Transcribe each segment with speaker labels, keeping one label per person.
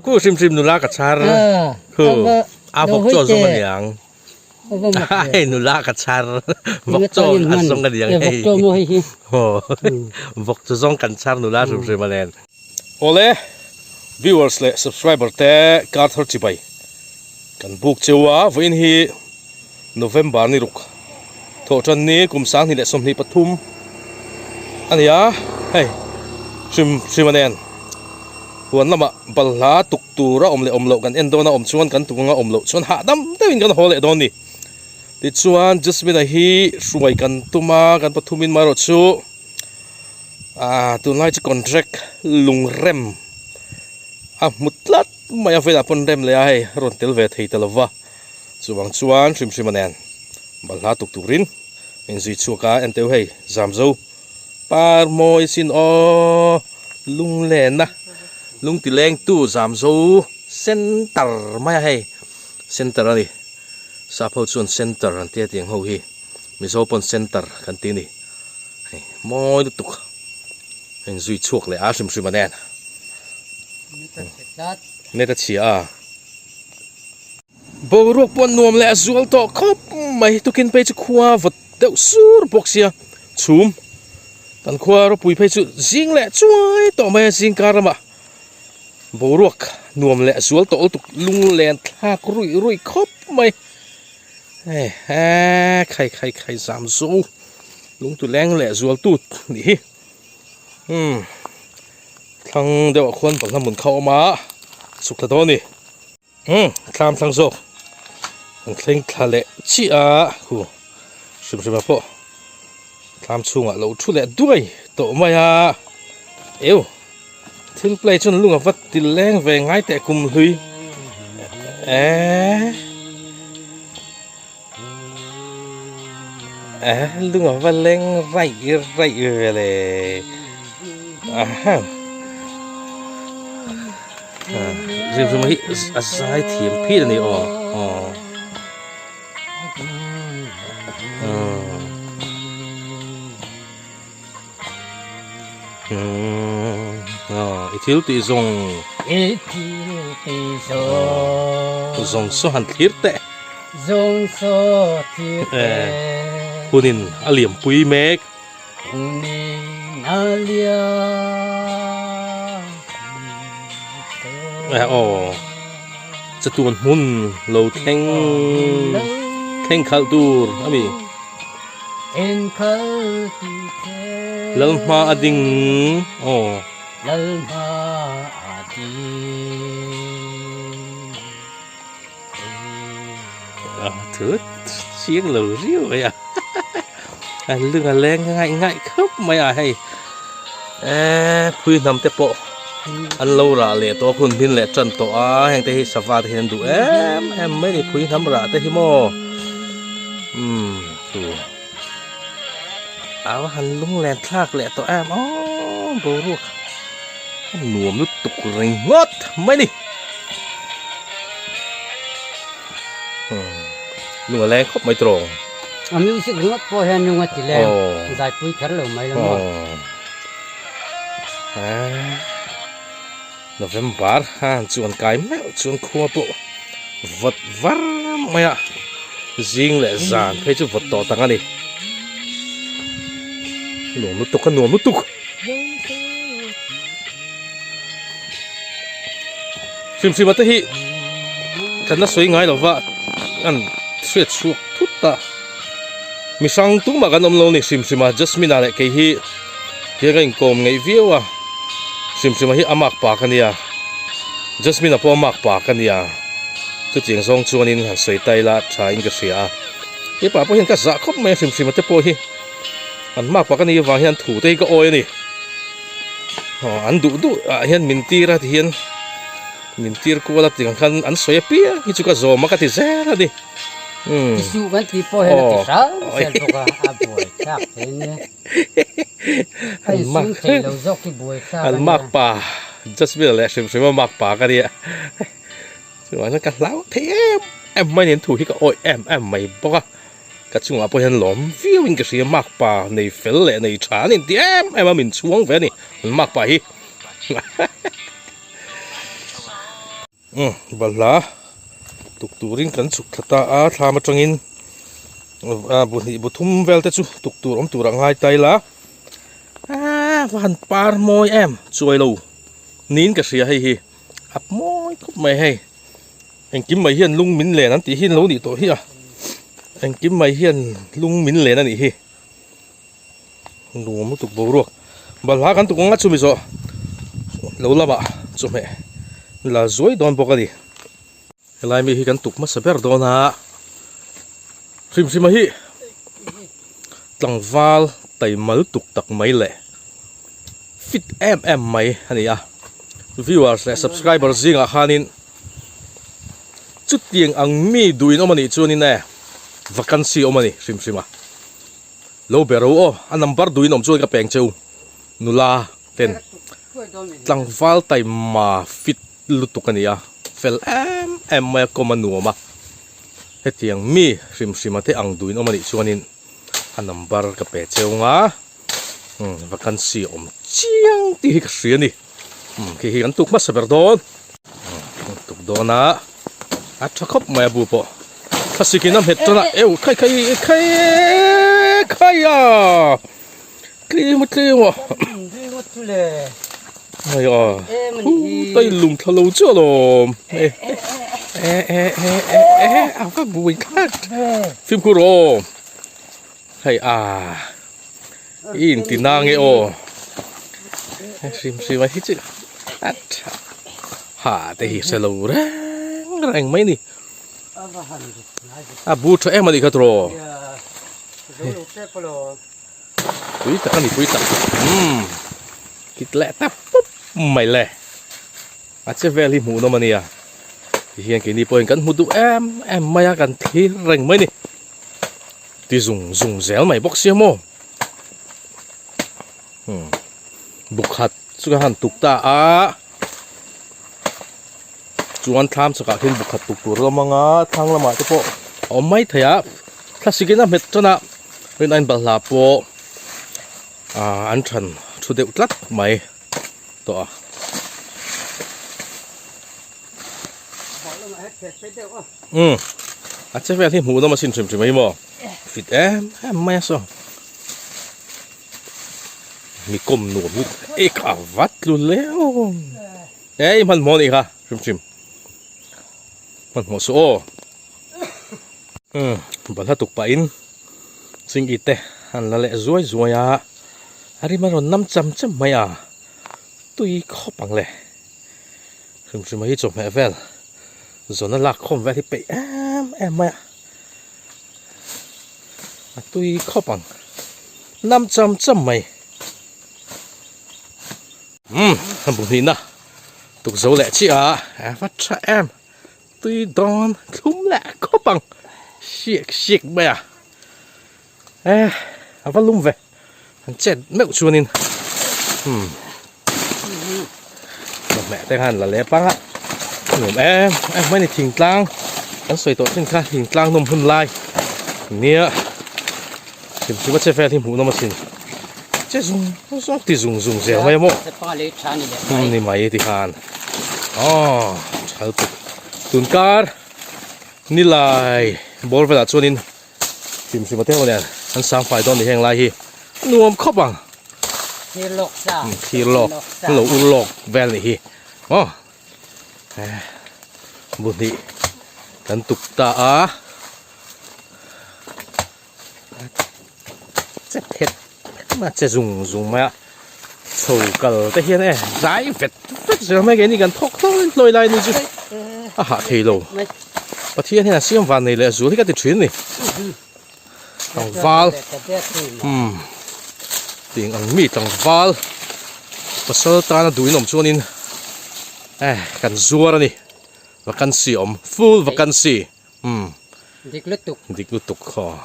Speaker 1: กูซิมนุลากัดชาร์คืออาบอกโจส่งกันอย่างไอ้นุลากัดชาร์บอกโจอันส่งกันอย่างไอ้โอ้บอกโจส่งกันชาร์นุลาซิมมาแลนโอเล่ viewers และ subscriber แต่การทอดจิบไปกันบุกเจ้าวันนี้ November นี่รุกโทษจันนี้กุมสังนี่แหละสมนิปทุมอันนี้เฮ้ยซิมมาแลนวันละมาบัลลาตุกตูระอมโลกันเอ็นโดนะชวนกันตุกงะอมโลชวนหาดำแต่วินกันโหเลโดนนี่ติดชวนจัสมินฮีสวยกันตุมากันปทุมินมารถชูตุนไล่จะคอนแทรคลุงเรมมุดลัดไม่เอาเวลาปนเรมเลยไอ้รอนเทลเวทให้ตลอดวะชวนซิมมาแนนบัลลาตุกตูรินเอ็นซีชัวกาเอ็นเตวให้จามโซปาร์โมยซินโอลุงเลนนะลุงติเลงตู้สามโซเซนเตอร์ไม่ให้เซนเตอร์นี่ซาพูดส่วนเซนเตอร์อันเตี้ยเตียงหูฮีมิโซปนเซนเตอร์กันตีนี่มอยตุกเห็นซุยชวกเลยซิมมาแน่นเนตชีบรวกปนนวมและจวลโตคบไม่ตุกินไปจะขวาวัดเดาสูร์บอกเสียชุมตันขวารปุยไปจุจิงและช่วยต่อมาจิงการมาบรวกนวมและสวลโตตุกลุงแลนทากรุยคบไม่ใครสามสูลุงตุแรงและสวลตุดนี่ทั้งเดี๋ยวคนบังคับหมุนเข้ามาสุขตัวนี่คลามทั้งโซเคร่งทะเลชีหูชิมมาพอคลามชุงเราทุเรศด้วยโตมาเอวถึงปลายจนลุงวัดติแรงแหวงง่ายแต่กุมลุยลุงวัดแรงไรเลยซิมมาฮิอาศัยเทียมพี่นี่อีทิลตีซงสุหันทิรเตผู้นินอเลียมปุยเมกจะตัวหุ่นเราแข่งขันตูร์อะมีแล้วมาอดิงถือเสียงเหล่าเรียวเลยเรื่องอะไรง่ายครับไม่ให้พูดนำแต่โปอันเราละเลยตัวคุณพินเลยจันตัวแห่งที่สวัสดิ์เห็นดูไม่ได้พูดทำระแต่ที่โมดูเอาหันลุงแลนทากเลยตัวบรูกหนุ่มนุตุกเริงงดไม่ดิหนุ่มแรงครบไม่ตรง
Speaker 2: มิวสิกงดพอเห็นงดที่แรงได้พูดกันเลยไม่ละมั้ง
Speaker 1: Novemberชวนกายแมวชวนครัวปุ๊วัดวาร์มายจิงและจานให้จุดวัดต่อตั้งอันนี้หนุ่มนุตุกกันหนุ่มนุตุกซิมมาที่กันน่าสวยงามหรอวะอันเสียชุกทุตตามีสังตุ้งมากันอมโลนี่ซิมมาจัสมินาเล็กแค่ฮีเฮียกันกลมไงวิวซิมมาฮีอามักปากันเนี่ยจัสมินาพอมักปากันเนี่ยจุดเจียงซองชวนินหันสวยไตละชายอินกเสียเฮียป่าพอเห็นก็จะคบแม่ซิมมาที่พอฮีอันมักปากันเนี่ยวางเฮียนถูได้ก็โอยนี่อันดูเฮียนมินตีระเฮียนมินตีร์กูว่าติงคันอันสวยปีฮิจุกะโซมากัติเซละดิ
Speaker 2: สิวกันที่พอเห็นติสาวเซลตุกะอาบวยชักเห็นเนี่ยให้สูงเทลจอกที่บวยชัก
Speaker 1: อันมักป่า just ไม่เลยซิมมักป่ากันเนี่ยส่วนนั้นกันแล้วเทมไม่เห็นถูกที่ก็โอ้ยไม่บอกก็ช่วงพอเห็นหลอมฟิวอิงก็เสียมักป่าในเฟลเลยในชาเนี่ยที่มามินช่วงเฟลนี่มันมักป่าฮิ bala tuk turin kan chuk thata a thlama tangin buthum velte chu tuk tur om tur angai taila van par moi em chuai lo nin ka ria hei hi ap moi khop mai hei anh kim mai hian lung min len an ti hin lo ni to hi anh kim mai hian lung min len ani hi nuam tuk bo ruak bala kan tuk nga chu mi zo lo lama chu me la zoi don bokani helai mi hi kan tuk ma saber don ha sim hi tlangwal taimal tuk tak mai le fit em mai ani viewers le subscribers zinga khanin chút tiếng ang mi duin omani chuanin ne vacancy omani sim lo bero o a number duin om chuan ka peng cheu nula ten tlangwal taima fit lutukania fel em mai komanuama hetiang mi sim ate ang duin omani chuanin a number ka pe cheu nga vacancy om chiang ti ka hriani ki hi kan tuk ma saber don tuk dona a thakop mai bu po khasikin am hetona eu khai ya klimo ai tay lum thalo cholom a ka bui khat phim ku ro hay in tinange o sim mai hi chi at ha te hi selo reng mai ni bu tho em ani khatro pui ta kit le ta pop mai le che veli mu no mania hian ke ni point kan mudu em maya kan thi reng mai ni ti zung zel mai box mo bukhat chuka han tukta chuan tham chaka hin bukhat tuk tur lamanga thang lama te po omai thaya klasikina metona rin an balha po an than thu deuh tlat mai to a che vel hi mu no ma sin trim mai mo fit em mai so mi kom no mi ek avat lu leo ei man mo ni ha trim man mo so bala tuk pa in sing ite han la le zoi ya ari maron nam cham maya tui khopang le trim mai chom he vel zona lak khom vel hi pe em maya tui khopang nam cham mai bụng hình na tục dấu lẹ chị phát cha em tuy đòn thúng lẹ có bằng xiếc bè phát lung về chết mẹo chua nên mẹ tay hàn là lẹ băng á em mới này thỉnh tlang anh xoay tổ trên kha thỉnh tlang nôm hun lai nia tìm chú bắt chơi phe thì mũ nó mà xin chứ dùng thì dùng dẻo mấy mộ ni mày thì hàn chào tuần car ni lại bol về là cho nên tìm gì mà thế này anh sang phải đón thì hàng lại hi nuông khóc bằng khi lọc lẩu u lọc về này hi buồn đi cần tục ta chết hết mà sẽ dùng mà sầu cờ tới hiện này giải vẹt giờ mấy cái này cần thóc lôi lại đi chứ hạ thì lâu và thiên này xem ván này là rủ thì cái chuyện này tầng val tiếng ăn mì tầng val và sau ta nó đuổi nằm cho nên cần rùa ra này và cần xiêm full và cần xì địch lút tục khó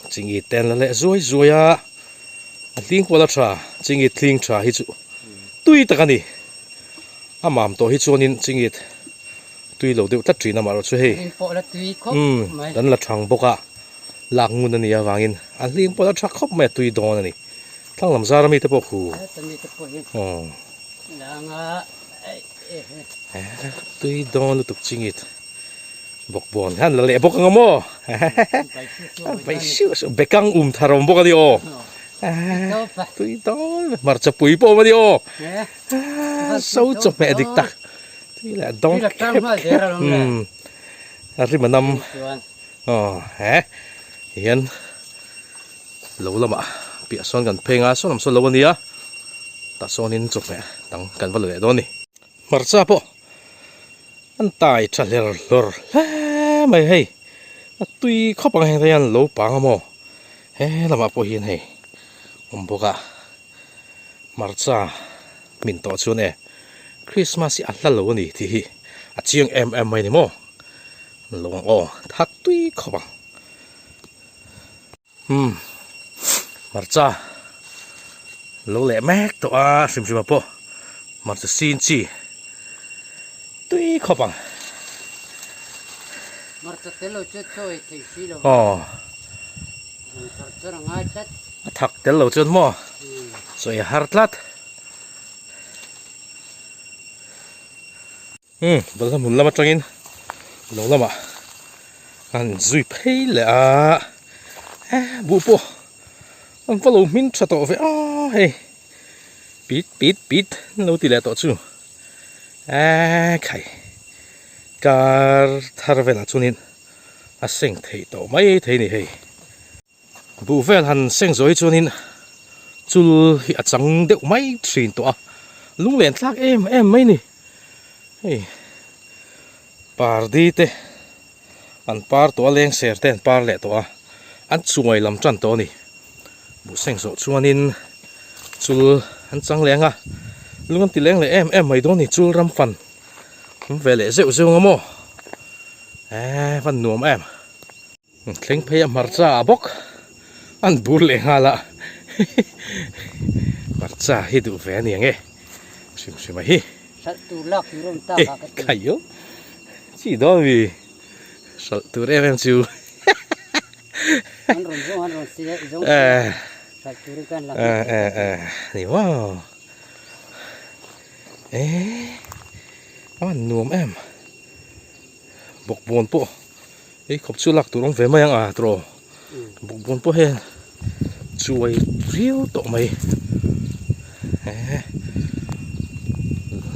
Speaker 1: chính ít tên là lẽ rồi tiếng qua trà chính ít tiếng trà hết chú tuy ta cái này mắm to hết cho nên chính ít tuy lâu đều tắt chuyện mà rồi chứ hay đó là thằng bốc lạc nguồn này à vàng in tiếng qua trà khóc mẹ tuy đó này thằng làm sao mà mi tập bốc hù ตุยดอนลุตุกจิงอิดบกบอนฮันละเละบกงโมไปชิวเบกังทารมบกดิโอตุยดอนมาจะปุยโปมาดิโอสู้จบแม่ดิกตักตุยแหละดอนอะไรมันนำอ๋อเห็นรู้ละมาเปียซ้อนกันเพลงอ่ะซ้อนน้ำซ้อนละวันนี้อ่ะตัดซ้อนนินจบแม่ตั้งกันวันเลยดอนนี่มาจ้าพ่ออันตายจะเลือดไม่ให้ตุยเข้าปังแห่งทะยันโลปังอ่ะโมละมาพ่อเห็นให้ผมบอกอ่ะมาจ้ามินต่อชวนคริสต์มาสอันละละวันนี้ที่อาเจียงไม่เนี่ยโมลงอ๋อทักตุยเข้าปังมาจ้าโลเล่แม็กตัวสิมมาพ่อมาจะซีนจีตุยเข้าปังอ๋อทักเตลโลจนมั่วสวยฮาร์ดลัดบางมุนละมาจังอินลงละมาอันซุยเพลเลยบุปผาอันฟอลโล่มินชัดตัวเฮ้ปิดเราตีแล้วตัวจู่ใครการทาร์เวลจุนินเซ็งเทตัวไม่เทนี่เฮ้บุฟเฟ่หันเซ็งสวยจุนินจู่จังเด็กไม่ชินตัวลุงเล่นทักไม่นี่เฮ้ปาร์ดีเตอันปาร์ตัวเลี้ยงเสียเต้นปาร์เล่ตัวอันช่วยลำจันตัวนี่บุเซ็งสวยจุนินจู่อันจังเลี้ยงลุงอันตีเลี้ยงเลยไม่โดนนี่จู่รำฟันเวลเซลงมั้งฟันหนุ่มเคร่งพยายามมาร์จ้าบกอันบูร์เลยฮะละมาร์จ้าฮิดูเวนี่ยังไงชิมมาฮิใครอยู่จีดอวีสัตว์ตัวเร่มชิวนี่ว้าวอันนุ่มบกบนปุ๊ขบชูลักตัวลงเฟมายังตรบกบนปุ๊เห็นช่วยเรียวตัวไม่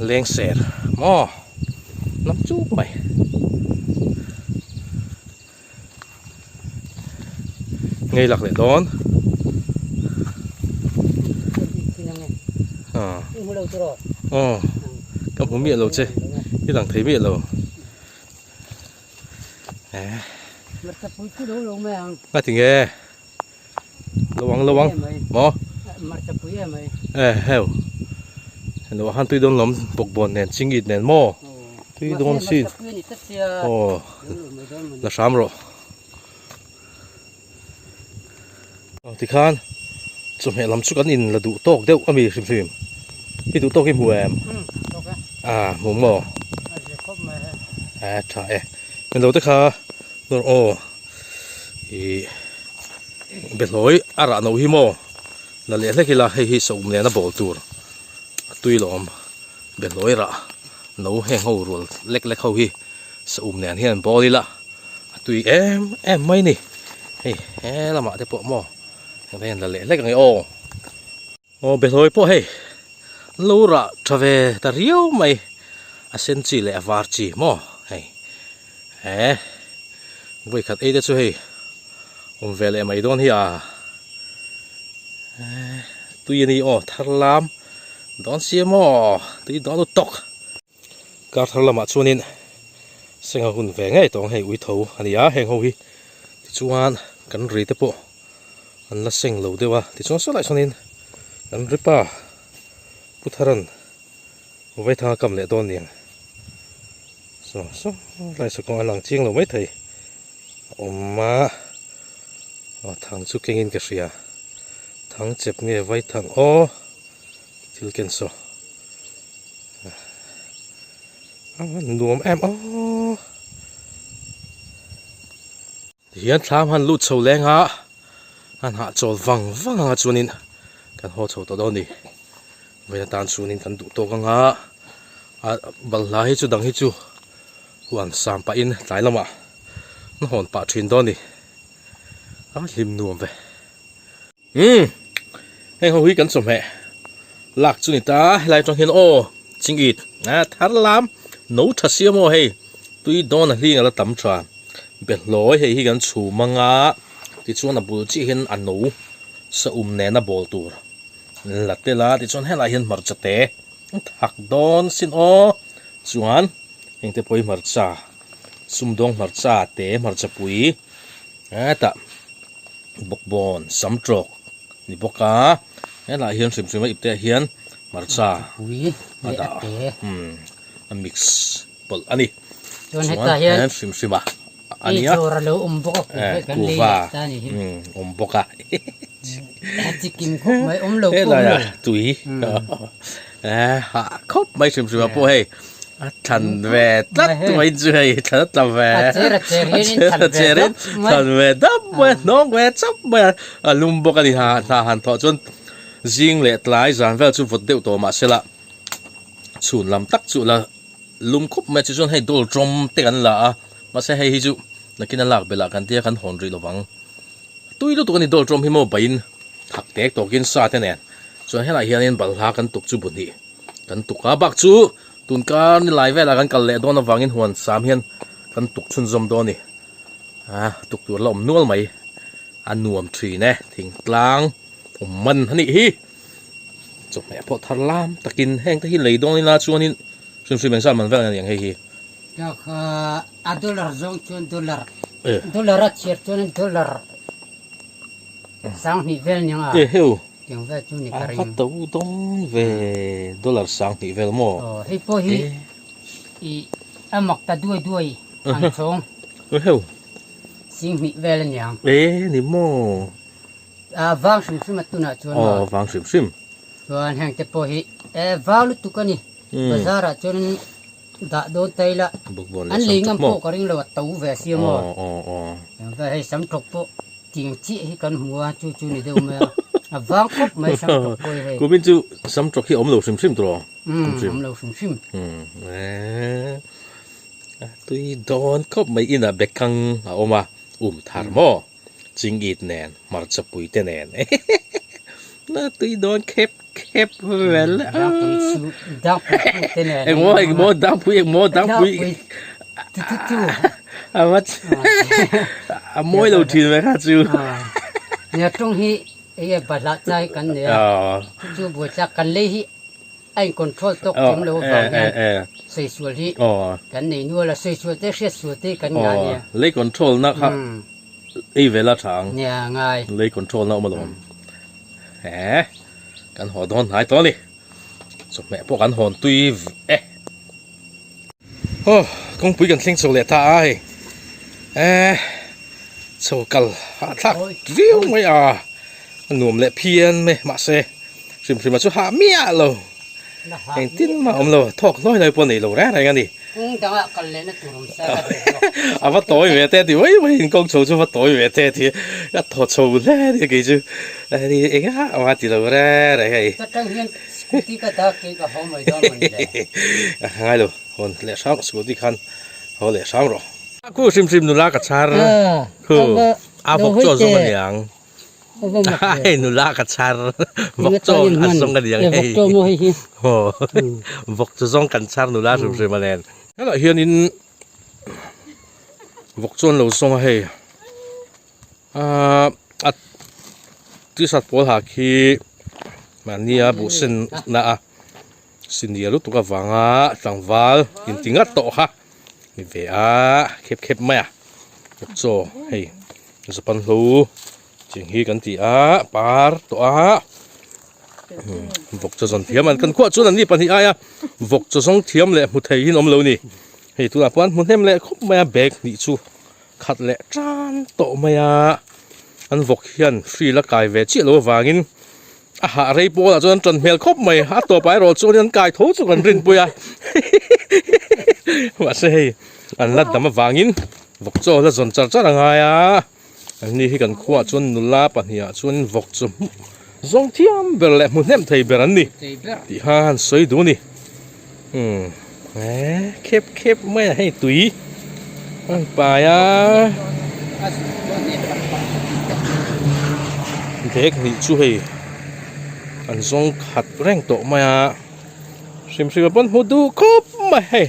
Speaker 1: เลี้ยงเสร็จมอน้ำจุกไหมไงหลักเลยโดนกับผมมีอะไรเจ้ที่หลังเทมีอะไรมาถึงระวังหมอเฮลเห็นว่าฮันตุยโดนล้มบกบนเนี่ยจิงอิดเนี่ยหม้อตุยโดนซีนโอ้ละสามโรที่ข้านสมัยลำสุกันอินละดูโต๊ะเดี๋ยวมีฟิล์มที่ดูโต๊ะกินหมูหมูหม้อใช่เป็นเราแต่ค่ะนโอ้เบ็ดลอยอาระนหิโมนั่นแหละที่เราให้ส่งเนี่ยนะบอลตัวตุยลมเบ็ดลอยระนแห้งเขารัวเล็กเขาฮีส่งเนี่ยที่นั่นบอลละตุยไม่นี่ละมาแต่พวกหม้ออย่างนี้นั่นแหละเล็กไงโอ้เบ็ดลอยพวกลูระทเวตาเรียวไม่เซนจิเลวาร์จิหม้อไว้ขัดเด็ดช่วยเวลไม่โดนที่ตุยนี่ทาร์ลามโดนเสียมตุยโดนตกการทาร์ลามชวนินเสียงหุ่นแฝงไงต้องให้วิถูอันนี้แห่งเขาฮีที่ชวนกันรีเตปอันละเสียงเหลวเดียวที่ชวนสลายชวนินกันรีป่าพุทธรันไว้ทางกำเนิดโดนเนี่ยไล่สกอหลังเชียงเราไม่ถี่มาทางสุกิงินกระเสียทางเจ็บเงี้ยไว้ทางทิลเกนโซหนุ่มเฮียนทำหันลุดโซแรงหันหาโจลวังชวนินกันหัวโจตัวโดนดิเวลาตานชวนินกันดุโตกัง บลาให้จูดังให้จูวันสามปะอินหลายละมาหอนปะทินตอนนี้ลิมนวมไปให้เขาคุยกันสมเหตุหลักจุนิตาไล่จงเห็นโอจริงอีดทัดลามหนูทัศเสียโมให้ตุยโดนลิงอะไรตั้มชาเป็นร้อยให้กันชูมังที่ชวนนับบุจิเห็นอันหนูสะแนนบอลตัวหลักเตล่าที่ชวนให้ลายเห็นมารจัเตะถักโดนสินโอชวนยังเตปอยมารจ่าซุ่มดงมารจ่าเตะมารจัปุยแต่บกบอลสำจอกนี่บกให้ลายเห็นสิมมาอิบเตะเห็นมารจ่ามาด่ามิกซ์ปลอันนี้
Speaker 2: ชวนให้ตาเห็น
Speaker 1: สิมอันนี้
Speaker 2: โจรเราบก
Speaker 1: กูว่าบก
Speaker 2: จิกิมคบไม่เรา
Speaker 1: ตุยคบไม่สิมมาพวกให้ทันเวทัดไม่ช่วยทัดละเวเจริญทันเวดับเวน้องเวจับเวลุมบกอันนี้หันทอจนจิงเล็ดลายจานเวลจุดฟุตเดียวตัวมาเสละส่วนลำตักจุละลุมคบไม่จะชวนให้โดนจมเตือนละมาใช่ให้ฮิจุนักกินหลักเบลากันเที่ยกันหอนรีระวังตุยลูกตัวนี้โดนจมพิโมไปน์หักเด็กตัวกินซาเทนส่วนให้หลายเฮียนบัลฮากันตุกจูบุนีกันตุกอาบักจูตุนการนี่หลายเวลากันกันเละโดนวังอินหวนสามเฮียนกันตุกชุนจมโดนี่ตุกตัวลมนัวไหมอันนวมทรีเน่ทิ้งกลางผมมันฮันนี่ฮีจบแม่พอทารลามตะกินแห้งตะหินไหลดงนี่ลาชวนนี่ซึ่งเป็นชามันเวลาอย่างฮี
Speaker 2: ก็คือ$1จงชวน$1เชียร์ชวน$สังนิเวลยังยังเวลชวนนี่การ
Speaker 1: ัตัวต้องเว$สังนิเวลมั้ง
Speaker 2: ให้พอให้มักตาด้วยอันสองสิงนิเวลยัง
Speaker 1: นี่มั้ง
Speaker 2: วางชิมตุน่าชวน
Speaker 1: วางชิม
Speaker 2: ชวนแห่งจะพอให้วางลุตุกันนี่ภาษาชวนด่าโดนไตละอันลิงอันพวกก็เรียกว่าตู้เวสีมั้งยังไปให้สำทบพวกจริงจี้ให้กันหัวจู่นี่เดียวมั้ยวางครบไม่สำทบเลย
Speaker 1: กูเป็นจู่สำทบที่อมเหลวชิมตัว
Speaker 2: อมเหลวชิม
Speaker 1: ตุยโดนครบไม่อินะเบกังเอามาทาร์โมจริงอีดแนนมาจะปุยเตแนนน่าตุยโดนเคบเวล
Speaker 2: ดังปุยเตแนน
Speaker 1: เอ็งโมดังปุย
Speaker 2: จู่
Speaker 1: ว่าโมยเราทีไหมครับจู่
Speaker 2: เนี่ยตรงที่ไอ้บัตรใจกันเนี่ยจู่บัวจักกันเลยที่ไอ้คนโทษตกถึงเราบอกเนี่ยใส่ส่วนที่กันนี่นัวละใส่ส่วนแต่เสียส่วนที่กันงานเนี่ย
Speaker 1: เลยคอนโทรลนะครับไอ้เวลาทาง
Speaker 2: เนี่ยง่าย
Speaker 1: เลยคอนโทรลนะมาลงกันหอดอนหายตัวนี่สมัยพวกกันหอนตุยโอ้คงปุยกันทิ้งโซเลต้าโซกัลทักเรียวไม่หนุ่มเละเพียนไม่มาเซ่สิมมาช่วยหาเมียเราเองทิ้งมาเราทอกน้อยเลยปนนี่เราแร่อะไรกันดิ
Speaker 2: จังหวะกันเลยนะตัวเราใช่
Speaker 1: ว่าต่อยเวทีที่ไม่เห็นกองโชว์ช่วยว่าต่อยเวทีที่ก็ถอดโชว์แร่ที่กี่จู่นี่เองว่าที่เราแร่อะไรกัน
Speaker 2: จะตั้งเฮียนสกูตี้ก็ได้กี่ก็หอมไม่ได้มันเลย
Speaker 1: ง่ายเลยคนเลี้ยช่างสกูตี้คันเขาเลี้ยช่างหรอกูซิมนุลากับชาร์คือพวกโจส่งกันอย่างนุลากับชาร์พวกโจส่งกันอย่าง
Speaker 2: พวกโจโมให้
Speaker 1: พวกโจส่งกันชาร์นุลาซิมมาแลนนั่นแหละเฮียนินพวกโจเราส่งให้ที่สัตว์ปอดหาคีมันเนี่ยบุษนนะสินเดียรุตุกวังสังวาลอินติงัดโตฮะมีเวียเข็บไหมพวกโจให้สปันหูจิงฮีกันที่ปาร์ตัวพวกโจส่งเทียมมันกันขวดส่วนนี้ปันที่พวกโจส่งเทียมเลยมุดไทยหินอมเหลวนี่ให้ตัวปานมุดเทียมเลยคบมาเบกนี่ชูขัดเลยจานโตมาอันวกเฮียนฟรีละกายเวจิโลวางินหาอะไรโปล่ะจนจนเมลคบไม่ตัวไปรอจนยันกายทุกกันรินปุยว่าเซ่อันลัดดำมาวางินวกโจแล้วจนจัดยังไงอันนี้ให้กันขวดจนนุลาปัญญาจนวกจมจงเทียมเบลเล่มุนเนมไทยเบรันนี่ที่ฮันสวยดูนี่ แหมเข็บไม่ให้ตุ๋ยอันป่ายอ่ะเด็กนี่ช่วยอันทรงขัดแรงโตมาสิมบนหูดูครบไม่ให้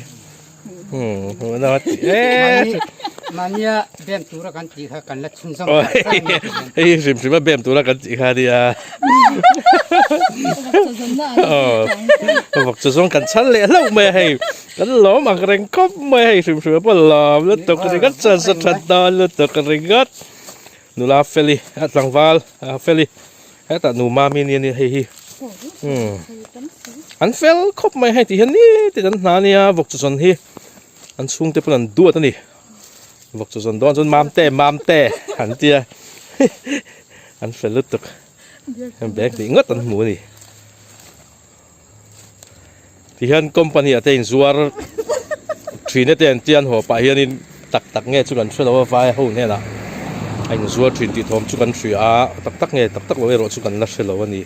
Speaker 1: หัวหน้าเอ๊ะ
Speaker 2: Mania bem tura kan ti kha kan la chun sam.
Speaker 1: เฮ้ยสิมเบมตัวละกันจีค่ะเดียบอกจะส่งกันชั้นเลยแล้วไม่ให้กันล้อมอะไรก็ไม่ให้สิมปนล้อมแล้วตกกระดิ่งสันดานแล้วตกกระดิ่งนูลาเฟลีอัตลังวาลเฟลีแต่นูมามีนี่เฮ้ยอันเฟลคบไม่ให้ที่นี่ที่นั่นนานี่บอกจะส่งที่อันสุ่งเตปนันดูตัวนี้บอกจะส่งโดนจนมามเต้หันเตียอันเฟลลุตกแบกที่งัดตันหมูนี่ที่ฮันคอมพานีอาเตนซัวร์ทรีเนตเตนเตียนหัวไปฮันนี่ตักเงี้ยจุกันช่วยเราไฟหูเนี่ยนะไอ้ซัวร์ทรีที่ทอมจุกันช่วยตักเงี้ยตักเราจุกันนัดเชลวันนี้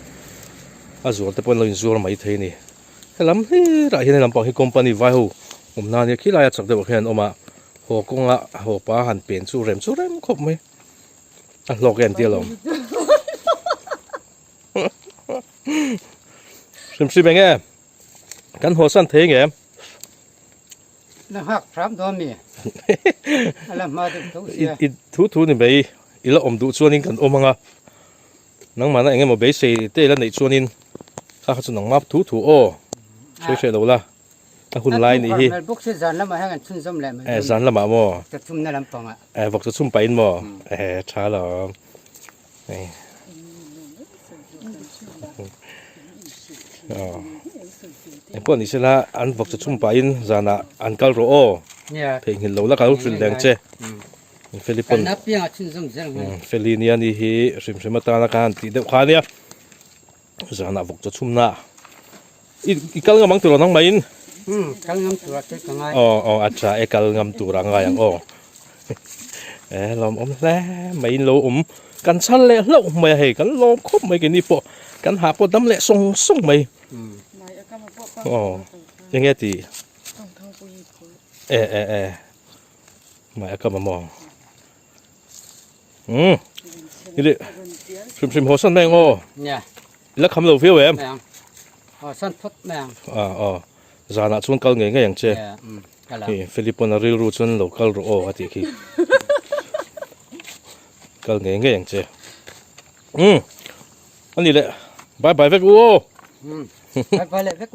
Speaker 1: ซัวร์แต่พอเราซัวร์ไม่เท่นี่ลำนี่ไรเห็นลำปองที่คอมพานีไฟหูผมนานเนี่ยคิดอะไรจากเด็กเห็นออกมาหัวกงหัวปลาหันเปลี่ยนสู้เร็มครบไหมหลอกแกนเดียวหรอสิเป็นไงกันหัวสั้นเทงไง
Speaker 2: Na hak pram do mi. Ala ma de to sia.
Speaker 1: อีทูนี่ไปอีละอมดูชวนนินกันอมงะนังมันอะไรเงี้ยมาเบสเตะแล้วในชวนนินข้าเขาจะนังมาทูโอ้ช่วยเราละถ้าคุณไล่นี่ฮี
Speaker 2: บุกสิจันละมาให้กันชุนซอมแหลม
Speaker 1: สันละมาโม
Speaker 2: จะชุมในลำปองอ่ะ
Speaker 1: บอกจะซุ่มไปโมช้าหรอพวกนี้ใช่ละอันบอกจะซุ่มไปจานะอันกัลโรโอ
Speaker 2: เนี่ย
Speaker 1: เพลงเห็นเราแล้วก็รู้สึกแดงเจ้ฟิลิป
Speaker 2: กั
Speaker 1: ปิ
Speaker 2: น
Speaker 1: น
Speaker 2: นับเพียงชุนซอมจัง
Speaker 1: ฟิลิเนียนี่ฮีสิมตาละกันตีเด็กขวาเนี่ยจานะบอกจะซุ่มหน้าอีกัลงมังตัวน้องไม่อิน
Speaker 2: กังงำตัวเจ๊กังไง
Speaker 1: อาจจะกัลงำตัวรังไงอย่างลมแล้วไม่อินโลกันชั้นเลยแล้วไม่ให้กันลมครบไม่กินนี่ปะกันหาปะดำเละส่งไม่ยังไงตีไม่ก็มามองนี่ดิชิมหัวสั้นแมง
Speaker 2: เนี่ย
Speaker 1: แล้วคำเราฟิวเอ็ม
Speaker 2: แมงสั้นพุทธแมง
Speaker 1: จานะชวนกัลเงี้ยอย่างเช่ฟิลิปปินส์ริรู้ชวนเรากัลรู้ว่าที่ขี้กัลเงี้ยอย่างเช่อันนี้แหละบายเวกโอ้
Speaker 2: ไปเลยเวก